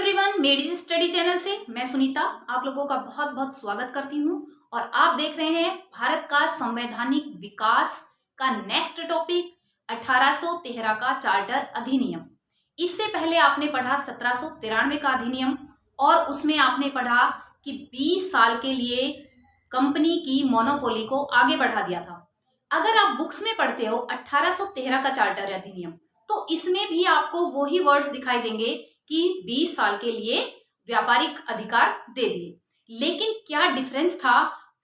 Everyone, मेडिज study channel से मैं सुनीता आप लोगों का बहुत बहुत स्वागत करती हूँ और आप देख रहे हैं भारत का संवैधानिक विकास का नेक्स्ट टॉपिक 1813 का चार्टर अधिनियम। इससे पहले आपने पढ़ा 1793 का अधिनियम और उसमें आपने पढ़ा कि 20 साल के लिए कंपनी की मोनोपोली को आगे बढ़ा दिया था। अगर आप बुक्स में पढ़ते हो 1813 का चार्टर अधिनियम तो इसमें भी आपको वही वर्ड्स दिखाई देंगे कि 20 साल के लिए व्यापारिक अधिकार दे दिए। लेकिन क्या डिफरेंस था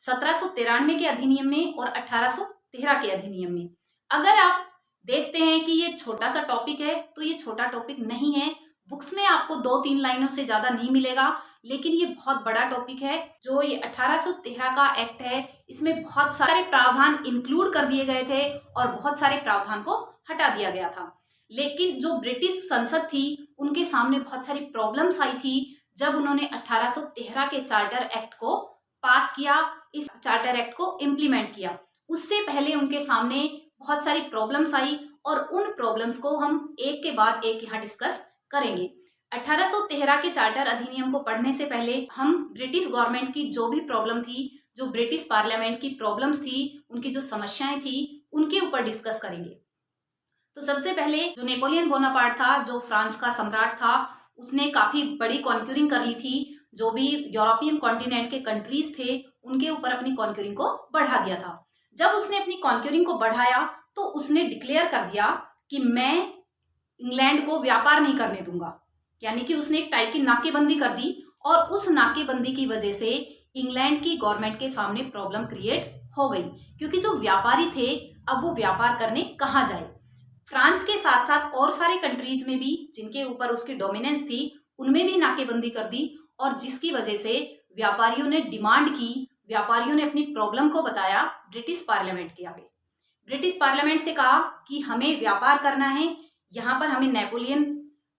1793 के अधिनियम में और 1813 के अधिनियम में? अगर आप देखते हैं कि ये छोटा सा टॉपिक है तो ये छोटा टॉपिक नहीं है। बुक्स में आपको 2-3 लाइनों से ज्यादा नहीं मिलेगा, लेकिन ये बहुत बड़ा टॉपिक है। जो ये 1813 का एक्ट है इसमें बहुत सारे प्रावधान इंक्लूड कर दिए गए थे और बहुत सारे प्रावधान को हटा दिया गया था। लेकिन जो ब्रिटिश संसद थी उनके सामने बहुत सारी प्रॉब्लम्स आई थी जब उन्होंने 1813 के चार्टर एक्ट को पास किया, इस चार्टर एक्ट को इम्प्लीमेंट किया। उससे पहले उनके सामने बहुत सारी प्रॉब्लम्स आई और उन प्रॉब्लम्स को हम एक के बाद एक यहाँ डिस्कस करेंगे। 1813 के चार्टर अधिनियम को पढ़ने से पहले हम ब्रिटिश गवर्नमेंट की जो भी प्रॉब्लम थी, जो ब्रिटिश पार्लियामेंट की प्रॉब्लम्स थी, उनकी जो समस्याएं थी, उनके ऊपर डिस्कस करेंगे। तो सबसे पहले जो नेपोलियन बोनापार्ट था, जो फ्रांस का सम्राट था, उसने काफी बड़ी कॉन्क्यूरिंग कर ली थी। जो भी यूरोपियन कॉन्टिनेंट के कंट्रीज थे उनके ऊपर अपनी कॉन्क्यूरिंग को बढ़ा दिया था। जब उसने अपनी कॉन्क्यूरिंग को बढ़ाया तो उसने डिक्लेयर कर दिया कि मैं इंग्लैंड को व्यापार नहीं करने दूंगा, यानी कि उसने एक टाइप की नाकेबंदी कर दी और उस नाकेबंदी की वजह से इंग्लैंड की गवर्नमेंट के सामने प्रॉब्लम क्रिएट हो गई, क्योंकि जो व्यापारी थे अब वो व्यापार करने कहाँ जाए। फ्रांस के साथ साथ और सारे कंट्रीज में भी जिनके ऊपर उसकी डोमिनेंस थी उनमें भी नाकेबंदी कर दी और जिसकी वजह से व्यापारियों ने डिमांड की, व्यापारियों ने अपनी प्रॉब्लम को बताया ब्रिटिश पार्लियामेंट के आगे। ब्रिटिश पार्लियामेंट से कहा कि हमें व्यापार करना है, यहाँ पर हमें नेपोलियन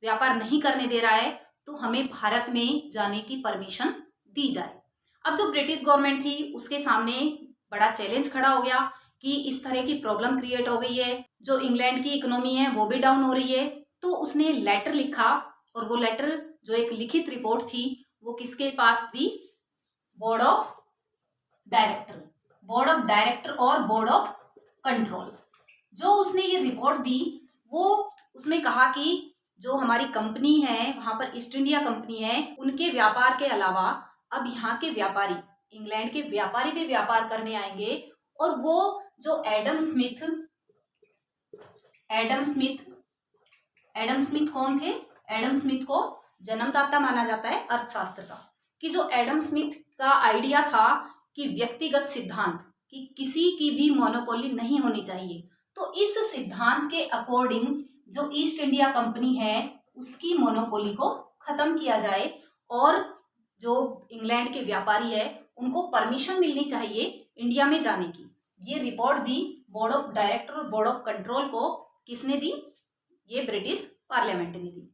व्यापार नहीं करने दे रहा है तो हमें भारत में जाने की परमिशन दी जाए। अब जो ब्रिटिश गवर्नमेंट थी उसके सामने बड़ा चैलेंज खड़ा हो गया कि इस तरह की प्रॉब्लम क्रिएट हो गई है, जो इंग्लैंड की इकोनॉमी है वो भी डाउन हो रही है। तो उसने लेटर लिखा और वो लेटर जो एक लिखित रिपोर्ट थी वो किसके पास थी? बोर्ड ऑफ डायरेक्टर और बोर्ड ऑफ कंट्रोल। जो उसने ये रिपोर्ट दी वो उसमें कहा कि जो हमारी कंपनी है वहां पर ईस्ट इंडिया कंपनी है, उनके व्यापार के अलावा अब यहाँ के व्यापारी, इंग्लैंड के व्यापारी भी व्यापार करने आएंगे और वो जो एडम स्मिथ कौन थे? एडम स्मिथ को जन्मदाता माना जाता है अर्थशास्त्र का। कि जो एडम स्मिथ का आइडिया था कि व्यक्तिगत सिद्धांत, कि किसी की भी मोनोपोली नहीं होनी चाहिए, तो इस सिद्धांत के अकॉर्डिंग जो ईस्ट इंडिया कंपनी है उसकी मोनोपोली को खत्म किया जाए और जो इंग्लैंड के व्यापारी है उनको परमिशन मिलनी चाहिए इंडिया में जाने की। ये report the board of director और बोर्ड ऑफ कंट्रोल को। किसने दी? ये ब्रिटिश पार्लियामेंट ने दी,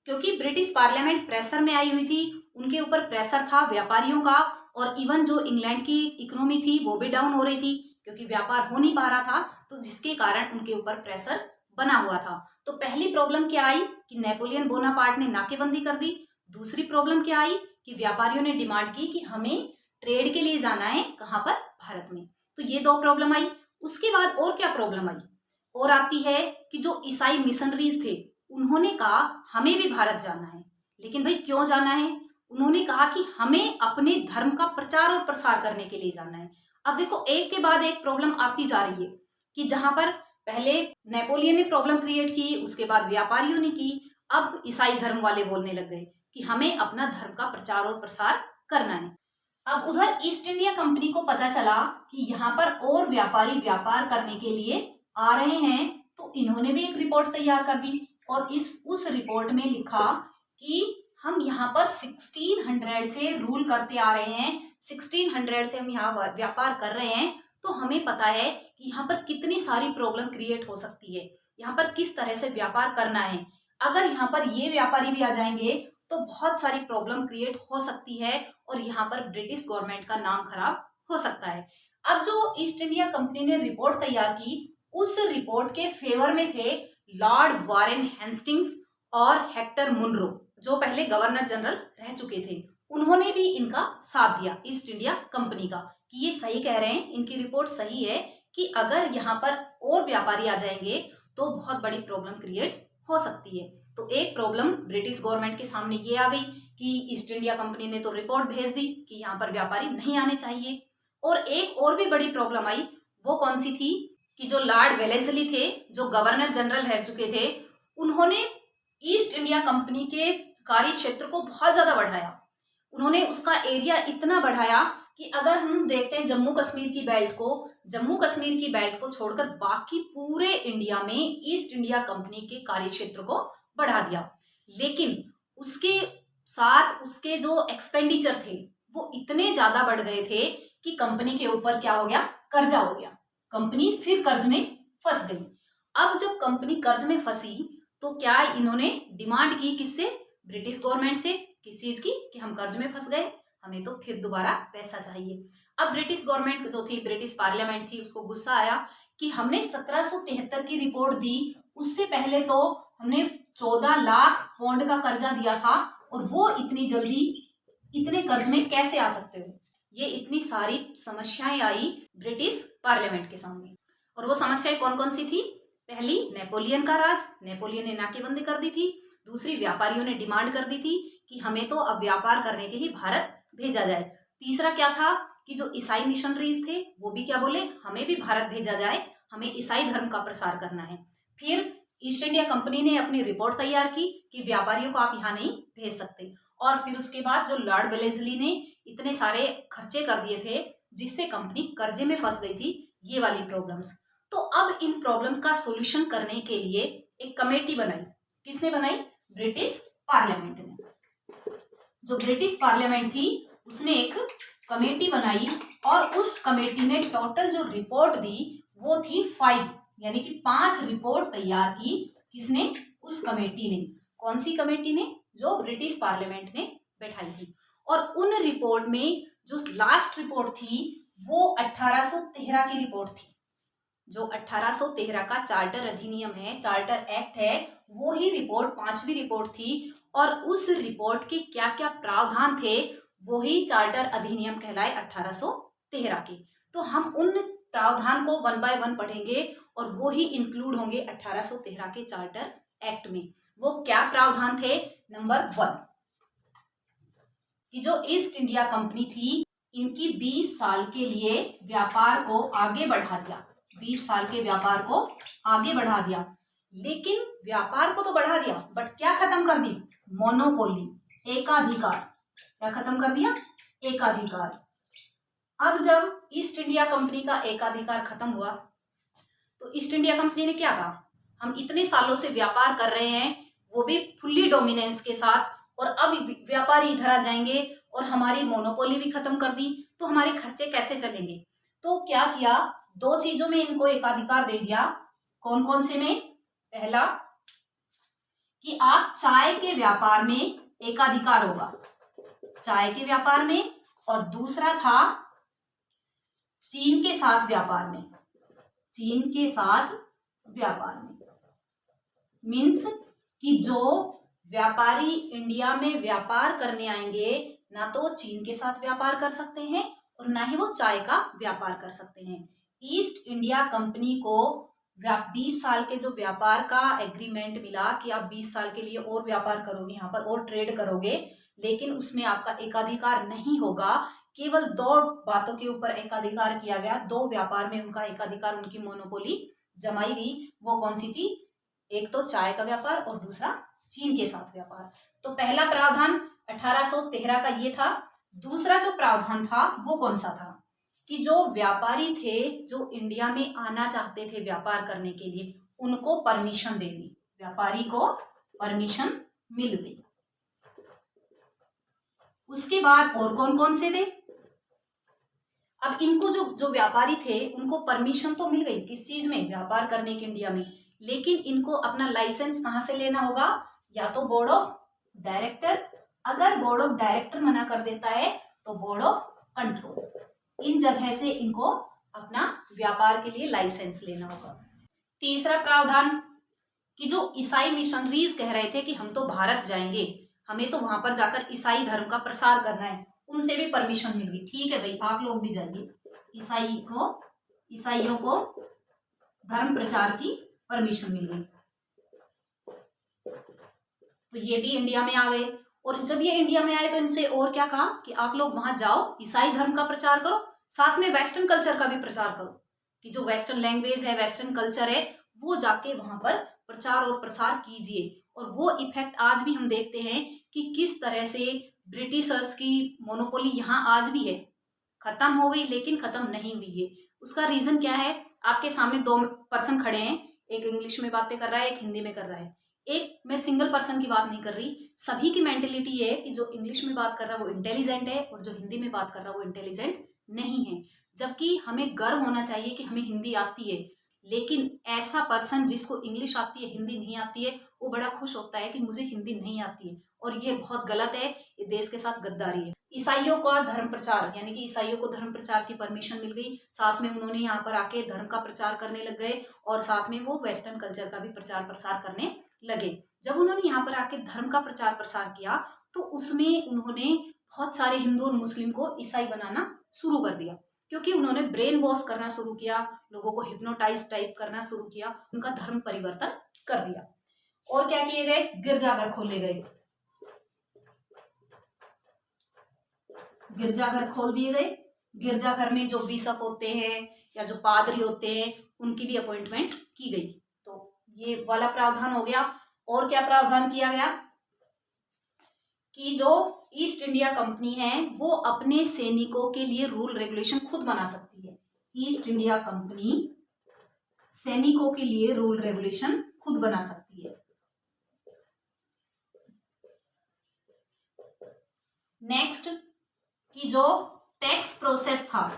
क्योंकि ब्रिटिश पार्लियामेंट प्रेशर में आई हुई थी, उनके ऊपर प्रेशर था व्यापारियों का और इवन जो इंग्लैंड की इकोनॉमी थी वो भी डाउन हो रही थी क्योंकि व्यापार हो नहीं पा रहा था, तो जिसके कारण उनके ऊपर प्रेशर बना हुआ था। तो पहली प्रॉब्लम क्या आई कि नेपोलियन बोनापार्ट ने नाकेबंदी कर दी। दूसरी प्रॉब्लम क्या आई कि व्यापारियों ने डिमांड की कि हमें ट्रेड के लिए जाना है, कहाँ पर? भारत में। तो ये दो प्रॉब्लम आई। उसके बाद और क्या प्रॉब्लम आई? और आती है कि जो ईसाई मिशनरीज थे उन्होंने कहा हमें भी भारत जाना है। लेकिन भाई क्यों जाना है? उन्होंने कहा कि हमें अपने धर्म का प्रचार और प्रसार करने के लिए जाना है। अब देखो एक के बाद एक प्रॉब्लम आती जा रही है कि जहां पर पहले नेपोलियन ने प्रॉब्लम क्रिएट की, उसके बाद व्यापारियों ने की, अब ईसाई धर्म वाले बोलने लग गए कि हमें अपना धर्म का प्रचार और प्रसार करना है। अब उधर ईस्ट इंडिया कंपनी को पता चला कि यहाँ पर और व्यापारी व्यापार करने के लिए आ रहे हैं, तो इन्होंने भी एक रिपोर्ट तैयार कर दी और उस रिपोर्ट में लिखा कि हम यहाँ पर 1600 से रूल करते आ रहे हैं, 1600 से हम यहाँ व्यापार कर रहे हैं, तो हमें पता है कि यहाँ पर कितनी सारी प्रॉब्लम क्रिएट हो सकती है, यहाँ पर किस तरह से व्यापार करना है। अगर यहाँ पर ये व्यापारी भी आ जाएंगे तो बहुत सारी प्रॉब्लम क्रिएट हो सकती है और यहाँ पर ब्रिटिश गवर्नमेंट का नाम खराब हो सकता है। अब जो ईस्ट इंडिया कंपनी ने रिपोर्ट तैयार की, उस रिपोर्ट के फेवर में थे लॉर्ड वारेन हेस्टिंग्स और हेक्टर मुनरो। जो पहले गवर्नर जनरल रह चुके थे, उन्होंने भी इनका साथ दिया ईस्ट इंडिया कंपनी का, कि ये सही कह रहे हैं, इनकी रिपोर्ट सही है कि अगर यहाँ पर और व्यापारी आ जाएंगे तो बहुत बड़ी प्रॉब्लम क्रिएट हो सकती है। तो एक प्रॉब्लम ब्रिटिश गवर्नमेंट के सामने ये आ गई कि ईस्ट इंडिया कंपनी ने तो रिपोर्ट भेज दी कि यहाँ पर व्यापारी नहीं आने चाहिए। और एक और भी बड़ी प्रॉब्लम आई, वो कौन सी थी कि जो लॉर्ड वेलेस्ली थे, जो गवर्नर जनरल रह चुके थे, उन्होंने ईस्ट इंडिया कंपनी के कार्य क्षेत्र को बहुत ज्यादा बढ़ाया। उन्होंने उसका एरिया इतना बढ़ाया कि अगर हम देखते हैं जम्मू कश्मीर की बेल्ट को छोड़कर बाकी पूरे इंडिया में ईस्ट इंडिया कंपनी के कार्य क्षेत्र को बढ़ा दिया। लेकिन उसके साथ उसके जो एक्सपेंडिचर थे वो इतने ज्यादा बढ़ गए थे कि कंपनी के ऊपर क्या हो गया, कर्जा हो गया। कंपनी फिर कर्ज में फंस गई। अब जब कंपनी कर्ज में फंसी तो क्या इन्होंने डिमांड की किससे, ब्रिटिश गवर्नमेंट से, किस चीज की, कि हम कर्ज में फंस गए, हमें तो फिर दोबारा पैसा चाहिए। अब ब्रिटिश गवर्नमेंट जो थी, ब्रिटिश पार्लियामेंट थी, उसको गुस्सा आया कि हमने 1773 की रिपोर्ट दी, उससे पहले तो हमने 14 लाख पौंड का कर्जा दिया था और वो इतनी जल्दी इतने कर्ज में कैसे आ सकते हो। ये इतनी सारी समस्याएं आई ब्रिटिश पार्लियामेंट के सामने। और वो समस्याएं कौन कौन सी थी? पहली, नेपोलियन का राज, नेपोलियन ने नाकेबंदी कर दी थी। दूसरी, व्यापारियों ने डिमांड कर दी थी कि हमें तो अब व्यापार करने के लिए भारत भेजा जाए। तीसरा क्या था कि जो ईसाई मिशनरीज थे वो भी क्या बोले, हमें भी भारत भेजा जाए, हमें ईसाई धर्म का प्रसार करना है। फिर ईस्ट इंडिया कंपनी ने अपनी रिपोर्ट तैयार की कि व्यापारियों को आप यहाँ नहीं भेज सकते। और फिर उसके बाद जो लॉर्ड वेलेस्ली ने इतने सारे खर्चे कर दिए थे जिससे कंपनी कर्जे में फंस गई थी, ये वाली प्रॉब्लम्स। तो अब इन प्रॉब्लम्स का सॉल्यूशन करने के लिए एक कमेटी बनाई। किसने बनाई? ब्रिटिश पार्लियामेंट ने। जो ब्रिटिश पार्लियामेंट थी उसने एक कमेटी बनाई और उस कमेटी ने टोटल जो रिपोर्ट दी वो थी 5, यानी कि 5 रिपोर्ट तैयार की। किसने? उस कमेटी ने। कौन सी कमेटी ने? जो ब्रिटिश पार्लियामेंट ने बैठाई थी। और उन रिपोर्ट में जो लास्ट रिपोर्ट थी वो 1813 की रिपोर्ट थी। जो 1813 का चार्टर अधिनियम है, चार्टर एक्ट है, वो ही रिपोर्ट 5वीं रिपोर्ट थी। और उस रिपोर्ट के क्या क्या प्रावधान थे वो ही चार्टर अधिनियम कहलाए 1813 के। तो हम उन प्रावधान को 1 बाय 1 पढ़ेंगे और वो ही इंक्लूड होंगे 1813 के चार्टर एक्ट में। वो क्या प्रावधान थे? नंबर 1 कि जो ईस्ट इंडिया कंपनी थी इनकी 20 साल के लिए व्यापार को आगे बढ़ा दिया। 20 साल के व्यापार को आगे बढ़ा दिया। लेकिन व्यापार को तो बढ़ा दिया बट क्या खत्म कर दी? मोनोपोली, एकाधिकार। क्या खत्म कर दिया? एकाधिकार। अब जब ईस्ट इंडिया कंपनी का एकाधिकार खत्म हुआ तो ईस्ट इंडिया कंपनी ने क्या कहा, हम इतने सालों से व्यापार कर रहे हैं वो भी फुल्ली डोमिनेंस के साथ, और अब व्यापारी इधर आ जाएंगे और हमारी मोनोपोली भी खत्म कर दी तो हमारे खर्चे कैसे चलेंगे। तो क्या किया, 2 चीजों में इनको एकाधिकार दे दिया। कौन कौन से में? पहला कि आप चाय के व्यापार में एकाधिकार होगा, चाय के व्यापार में। और दूसरा था चीन के साथ व्यापार में, चीन के साथ व्यापार में। मीन्स कि जो व्यापारी इंडिया में व्यापार करने आएंगे ना तो चीन के साथ व्यापार कर सकते हैं और ना ही वो चाय का व्यापार कर सकते हैं। ईस्ट इंडिया कंपनी को 20 साल के जो व्यापार का एग्रीमेंट मिला कि आप 20 साल के लिए और व्यापार करोगे, यहाँ पर और ट्रेड करोगे, लेकिन उसमें आपका एकाधिकार नहीं होगा। केवल 2 बातों के ऊपर एकाधिकार किया गया, 2 व्यापार में उनका एकाधिकार, उनकी मोनोपोली जमाई गई। वो कौन सी थी? एक तो चाय का व्यापार और दूसरा चीन के साथ व्यापार। तो पहला प्रावधान 1813 का ये था। दूसरा जो प्रावधान था वो कौन सा था कि जो व्यापारी थे जो इंडिया में आना चाहते थे व्यापार करने के लिए, उनको परमिशन दे दी, व्यापारी को परमिशन मिल गई। उसके बाद और कौन कौन से थे? अब इनको जो व्यापारी थे उनको परमिशन तो मिल गई किस चीज में? व्यापार करने के इंडिया में। लेकिन इनको अपना लाइसेंस कहाँ से लेना होगा? या तो बोर्ड ऑफ डायरेक्टर, अगर बोर्ड ऑफ डायरेक्टर मना कर देता है तो बोर्ड ऑफ कंट्रोल। इन जगह से इनको अपना व्यापार के लिए लाइसेंस लेना होगा। तीसरा प्रावधान कि जो ईसाई मिशनरीज कह रहे थे कि हम तो भारत जाएंगे, हमें तो वहां पर जाकर ईसाई धर्म का प्रसार करना है, उनसे भी परमिशन मिल गई। ठीक है भाई, आप लोग भी जाइए, ईसाइयों को धर्म प्रचार की परमिशन मिल गई। तो ये भी इंडिया में आ गए, और जब ये इंडिया में आए तो इनसे और क्या कहा कि आप लोग वहां जाओ, ईसाई धर्म का प्रचार करो, साथ में वेस्टर्न कल्चर का भी प्रचार करो, कि जो वेस्टर्न लैंग्वेज है, वेस्टर्न कल्चर है, वो जाके वहां पर प्रचार और प्रसार कीजिए। और वो इफेक्ट आज भी हम देखते हैं कि किस तरह से ब्रिटिशर्स की मोनोपोली यहाँ आज भी है, खत्म हो गई लेकिन खत्म नहीं हुई है। उसका रीजन क्या है? आपके सामने दो पर्सन खड़े हैं, एक इंग्लिश में बातें कर रहा है, एक हिंदी में कर रहा है। एक, मैं सिंगल पर्सन की बात नहीं कर रही, सभी की मेंटेलिटी है कि जो इंग्लिश में बात कर रहा है वो इंटेलिजेंट है, और जो हिंदी में बात कर रहा है वो इंटेलिजेंट नहीं है। जबकि हमें गर्व होना चाहिए कि हमें हिंदी आती है, लेकिन ऐसा पर्सन जिसको इंग्लिश आती है, हिंदी नहीं आती है, वो बड़ा खुश होता है कि मुझे हिंदी नहीं आती है, और ये बहुत गलत है, ये देश के साथ गद्दारी है। ईसाइयों का धर्म प्रचार, यानी कि ईसाइयों को धर्म प्रचार की परमिशन मिल गई, साथ में उन्होंने यहाँ पर आके धर्म का प्रचार करने लग गए, और साथ में वो वेस्टर्न कल्चर का भी प्रचार प्रसार करने लगे। जब उन्होंने यहाँ पर आके धर्म का प्रचार प्रसार किया तो उसमें उन्होंने बहुत सारे हिंदू और मुस्लिम को ईसाई बनाना शुरू कर दिया, क्योंकि उन्होंने ब्रेन वॉश करना शुरू किया, लोगों को हिप्नोटाइज टाइप करना शुरू किया, उनका धर्म परिवर्तन कर दिया। और क्या किए गए? गिरजाघर खोले गए, गिरजाघर खोल दिए गए। गिरजाघर में जो बिशप होते हैं या जो पादरी होते हैं, उनकी भी अपॉइंटमेंट की गई। तो ये वाला प्रावधान हो गया। और क्या प्रावधान किया गया कि जो ईस्ट इंडिया कंपनी है वो अपने सैनिकों के लिए रूल रेगुलेशन खुद बना सकती है। ईस्ट इंडिया कंपनी सैनिकों के लिए रूल रेगुलेशन खुद बना सकती है। नेक्स्ट, कि जो टैक्स प्रोसेस था,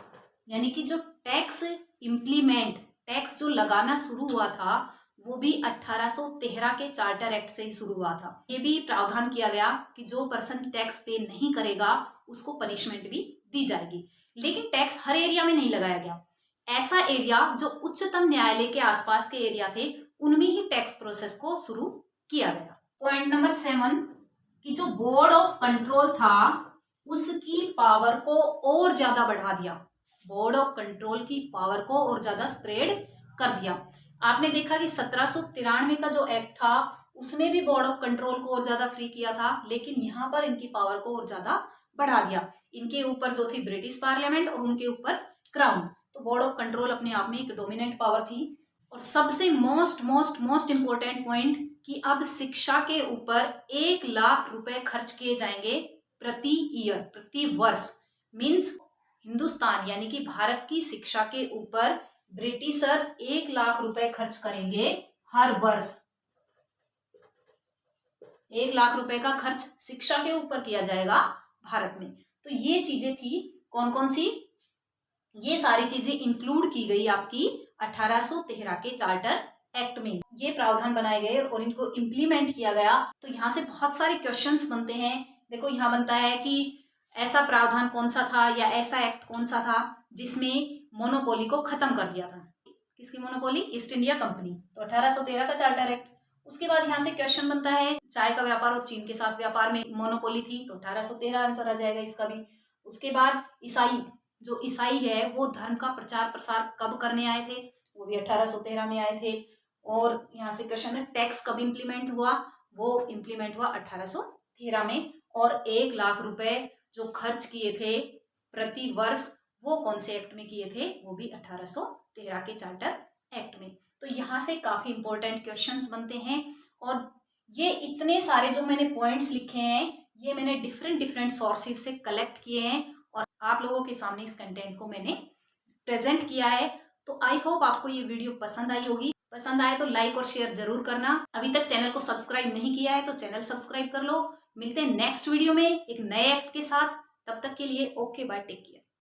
यानी कि जो टैक्स इम्प्लीमेंट, टैक्स जो लगाना शुरू हुआ था, वो भी 1813 के चार्टर एक्ट से ही शुरू हुआ था। ये भी प्रावधान किया गया कि जो पर्सन टैक्स पे नहीं करेगा उसको पनिशमेंट भी दी जाएगी। लेकिन टैक्स हर एरिया में नहीं लगाया गया, ऐसा एरिया जो उच्चतम न्यायालय के आसपास के एरिया थे उनमें ही टैक्स प्रोसेस को शुरू किया गया। पॉइंट नंबर 7, कि जो बोर्ड ऑफ कंट्रोल था उसकी पावर को और ज्यादा बढ़ा दिया, बोर्ड ऑफ कंट्रोल की पावर को और ज्यादा स्प्रेड कर दिया। आपने देखा कि 1793 का जो एक्ट था उसने भी बोर्ड ऑफ कंट्रोल को और ज्यादा फ्री किया था, लेकिन यहाँ पर इनकी पावर को और ज्यादा बढ़ा दिया। इनके ऊपर जो थी ब्रिटिश पार्लियामेंट और उनके ऊपर क्राउन, तो बोर्ड ऑफ कंट्रोल अपने आप में एक डोमिनेंट पावर थी। और सबसे मोस्ट इंपॉर्टेंट पॉइंट कि अब शिक्षा के ऊपर 1 लाख रुपए खर्च किए जाएंगे प्रति ईयर, प्रति वर्ष। मीन्स हिंदुस्तान यानी कि भारत की शिक्षा के ऊपर ब्रिटिशर्स 1 लाख रुपए खर्च करेंगे हर वर्ष। 1 लाख रुपए का खर्च शिक्षा के ऊपर किया जाएगा भारत में। तो ये चीजें थी, कौन कौन सी? ये सारी चीजें इंक्लूड की गई आपकी 1813 के चार्टर एक्ट में। ये प्रावधान बनाए गए और इनको इम्प्लीमेंट किया गया। तो यहाँ से बहुत सारे क्वेश्चंस बनते हैं। देखो यहाँ बनता है कि ऐसा प्रावधान कौन सा था या ऐसा एक्ट कौन सा था जिसमें मोनोपोली को खत्म कर दिया था। किसकी मोनोपोली? East India company. तो 1813 का चार्टर एक्ट। उसके बाद यहाँ से क्वेश्चन बनता है, चाय का व्यापार और चीन के साथ व्यापार में मोनोपोली थी, तो 1813 आंसर आ जाएगा इसका भी। उसके बाद ईसाई, जो ईसाई है वो धर्म का प्रचार प्रसार कब करने आए थे? वो भी 1813 में आए थे। और यहाँ से क्वेश्चन है, टैक्स कब इम्प्लीमेंट हुआ? वो इम्प्लीमेंट हुआ 1813 में। और 1 लाख रुपए जो खर्च किए थे प्रति वर्ष, वो कौन से एक्ट में किए थे? वो भी 1813 के चार्टर एक्ट में। तो यहाँ से काफी इंपॉर्टेंट क्वेश्चंस बनते हैं। और ये इतने सारे जो मैंने पॉइंट्स लिखे हैं, ये मैंने डिफरेंट सोर्सेज से कलेक्ट किए हैं और आप लोगों के सामने इस कंटेंट को मैंने प्रेजेंट किया है। तो आई होप आपको ये वीडियो पसंद आई होगी। पसंद आए तो लाइक और शेयर जरूर करना। अभी तक चैनल को सब्सक्राइब नहीं किया है तो चैनल सब्सक्राइब कर लो। मिलते हैं नेक्स्ट वीडियो में एक नए एक्ट के साथ। तब तक के लिए ओके बाय, टेक केयर।